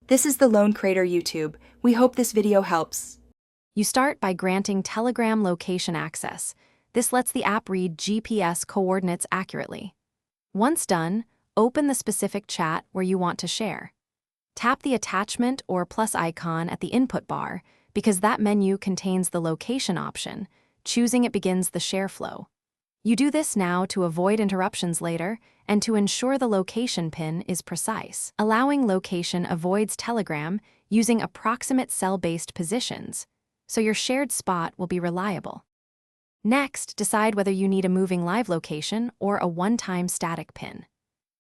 This is the Lone Crater YouTube. We hope this video helps. You start by granting Telegram location access. This lets the app read GPS coordinates accurately. Once done, open the specific chat where you want to share. Tap the attachment or plus icon at the input bar because that menu contains the location option. Choosing it begins the share flow. You do this now to avoid interruptions later and to ensure the location pin is precise. Allowing location avoids Telegram using approximate cell-based positions, so your shared spot will be reliable. Next, decide whether you need a moving live location or a one-time static pin.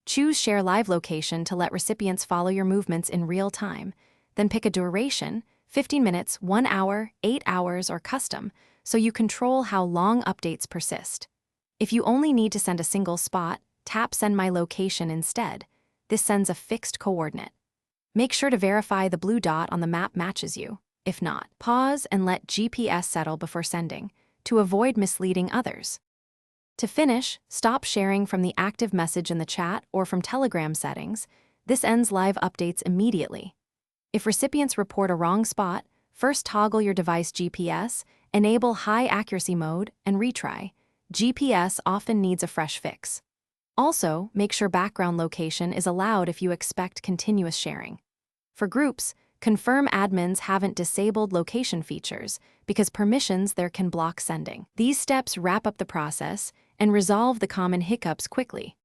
Choose Share Live Location to let recipients follow your movements in real time. Then pick a duration, 15 minutes, 1 hour, 8 hours, or custom, so you control how long updates persist. If you only need to send a single spot, tap Send My Location instead. This sends a fixed coordinate. Make sure to verify the blue dot on the map matches you. If not, pause and let GPS settle before sending to avoid misleading others. To finish, stop sharing from the active message in the chat or from Telegram settings. This ends live updates immediately. If recipients report a wrong spot, first toggle your device GPS, enable high accuracy mode, and retry. GPS often needs a fresh fix. Also, make sure background location is allowed if you expect continuous sharing. For groups, confirm admins haven't disabled location features because permissions there can block sending. These steps wrap up the process and resolve the common hiccups quickly.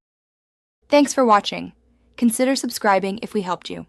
Thanks for watching. Consider subscribing if we helped you.